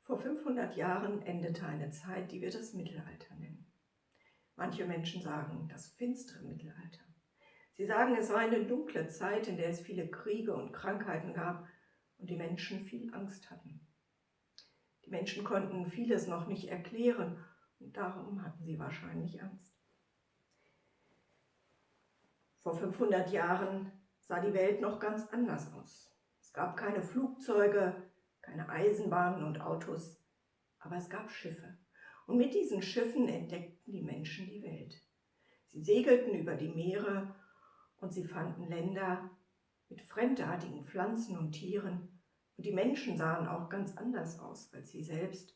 Vor 500 Jahren endete eine Zeit, die wir das Mittelalter nennen. Manche Menschen sagen das finstere Mittelalter. Sie sagen, es war eine dunkle Zeit, in der es viele Kriege und Krankheiten gab und die Menschen viel Angst hatten. Die Menschen konnten vieles noch nicht erklären und darum hatten sie wahrscheinlich Angst. Vor 500 Jahren sah die Welt noch ganz anders aus. Es gab keine Flugzeuge, keine Eisenbahnen und Autos, aber es gab Schiffe. Und mit diesen Schiffen entdeckten die Menschen die Welt. Sie segelten über die Meere und sie fanden Länder mit fremdartigen Pflanzen und Tieren. Und die Menschen sahen auch ganz anders aus als sie selbst.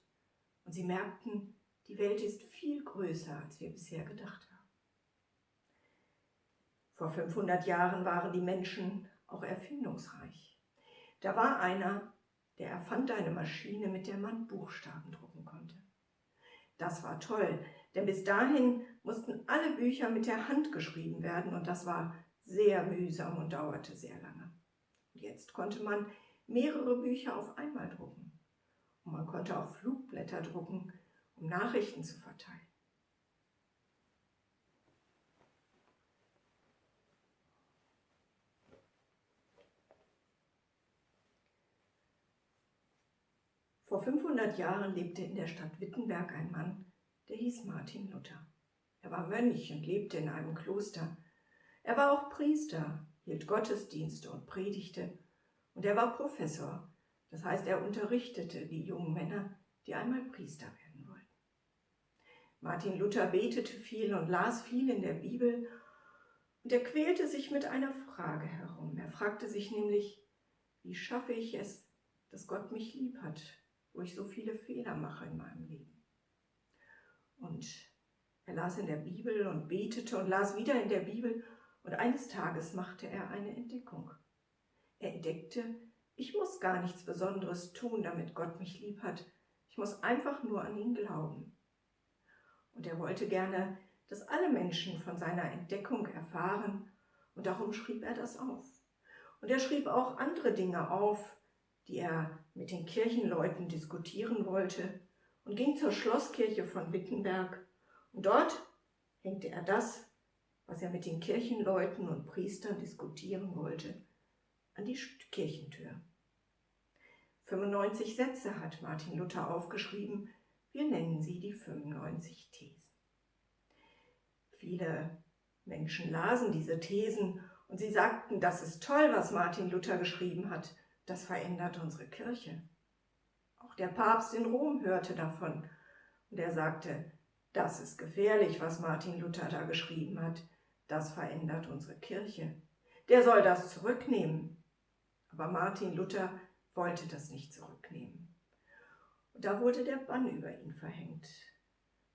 Und sie merkten, die Welt ist viel größer, als wir bisher gedacht haben. Vor 500 Jahren waren die Menschen auch erfindungsreich. Da war einer, der erfand eine Maschine, mit der man Buchstaben drucken konnte. Das war toll, denn bis dahin mussten alle Bücher mit der Hand geschrieben werden und das war sehr mühsam und dauerte sehr lange. Und jetzt konnte man mehrere Bücher auf einmal drucken. Und man konnte auch Flugblätter drucken, um Nachrichten zu verteilen. Vor 500 Jahren lebte in der Stadt Wittenberg ein Mann, der hieß Martin Luther. Er war Mönch und lebte in einem Kloster. Er war auch Priester, hielt Gottesdienste und predigte. Und er war Professor, das heißt, er unterrichtete die jungen Männer, die einmal Priester werden wollten. Martin Luther betete viel und las viel in der Bibel und er quälte sich mit einer Frage herum. Er fragte sich nämlich, wie schaffe ich es, dass Gott mich lieb hat, wo ich so viele Fehler mache in meinem Leben. Und er las in der Bibel und betete und las wieder in der Bibel und eines Tages machte er eine Entdeckung. Er entdeckte, ich muss gar nichts Besonderes tun, damit Gott mich lieb hat. Ich muss einfach nur an ihn glauben. Und er wollte gerne, dass alle Menschen von seiner Entdeckung erfahren und darum schrieb er das auf. Und er schrieb auch andere Dinge auf, die er mit den Kirchenleuten diskutieren wollte und ging zur Schlosskirche von Wittenberg. Und dort hängte er das, was er mit den Kirchenleuten und Priestern diskutieren wollte, an die Kirchentür. 95 Sätze hat Martin Luther aufgeschrieben. Wir nennen sie die 95 Thesen. Viele Menschen lasen diese Thesen und sie sagten, das ist toll, was Martin Luther geschrieben hat. Das verändert unsere Kirche. Auch der Papst in Rom hörte davon und er sagte, das ist gefährlich, was Martin Luther da geschrieben hat. Das verändert unsere Kirche. Der soll das zurücknehmen. Aber Martin Luther wollte das nicht zurücknehmen. Und da wurde der Bann über ihn verhängt.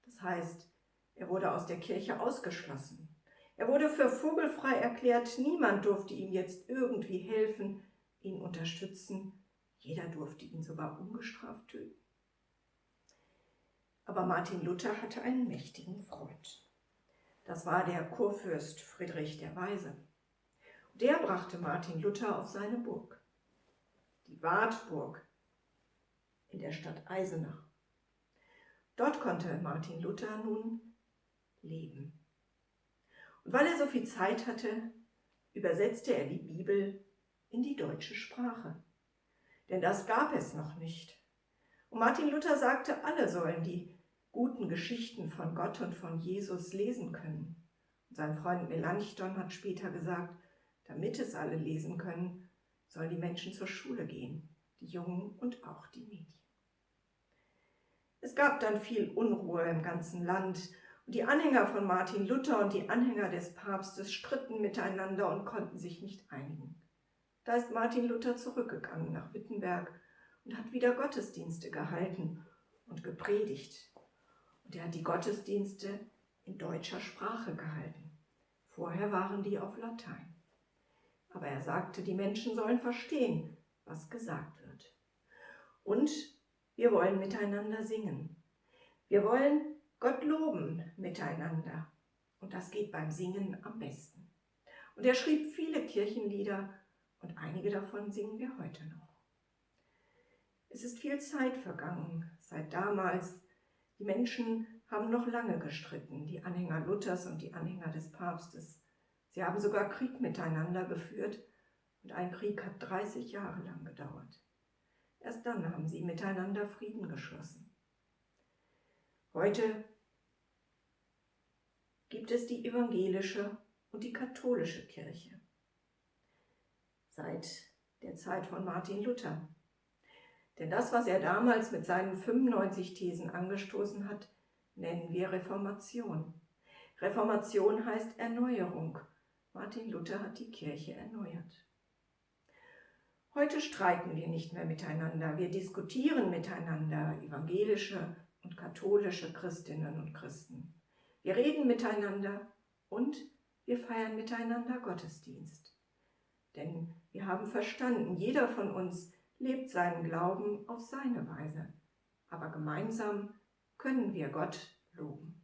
Das heißt, er wurde aus der Kirche ausgeschlossen. Er wurde für vogelfrei erklärt. Niemand durfte ihm jetzt irgendwie helfen, ihn unterstützen. Jeder durfte ihn sogar ungestraft töten. Aber Martin Luther hatte einen mächtigen Freund. Das war der Kurfürst Friedrich der Weise. Der brachte Martin Luther auf seine Burg, die Wartburg in der Stadt Eisenach. Dort konnte Martin Luther nun leben. Und weil er so viel Zeit hatte, übersetzte er die Bibel in die deutsche Sprache. Denn das gab es noch nicht. Und Martin Luther sagte, alle sollen die guten Geschichten von Gott und von Jesus lesen können. Und sein Freund Melanchthon hat später gesagt, damit es alle lesen können, sollen die Menschen zur Schule gehen, die Jungen und auch die Mädchen. Es gab dann viel Unruhe im ganzen Land und die Anhänger von Martin Luther und die Anhänger des Papstes stritten miteinander und konnten sich nicht einigen. Da ist Martin Luther zurückgegangen nach Wittenberg und hat wieder Gottesdienste gehalten und gepredigt. Und er hat die Gottesdienste in deutscher Sprache gehalten. Vorher waren die auf Latein. Aber er sagte, die Menschen sollen verstehen, was gesagt wird. Und wir wollen miteinander singen. Wir wollen Gott loben miteinander. Und das geht beim Singen am besten. Und er schrieb viele Kirchenlieder und einige davon singen wir heute noch. Es ist viel Zeit vergangen, seit damals. Die Menschen haben noch lange gestritten, die Anhänger Luthers und die Anhänger des Papstes. Sie haben sogar Krieg miteinander geführt und ein Krieg hat 30 Jahre lang gedauert. Erst dann haben sie miteinander Frieden geschlossen. Heute gibt es die evangelische und die katholische Kirche. Seit der Zeit von Martin Luther. Denn das, was er damals mit seinen 95 Thesen angestoßen hat, nennen wir Reformation. Reformation heißt Erneuerung. Martin Luther hat die Kirche erneuert. Heute streiten wir nicht mehr miteinander, wir diskutieren miteinander, evangelische und katholische Christinnen und Christen. Wir reden miteinander und wir feiern miteinander Gottesdienst. Denn wir haben verstanden, jeder von uns lebt seinen Glauben auf seine Weise. Aber gemeinsam können wir Gott loben.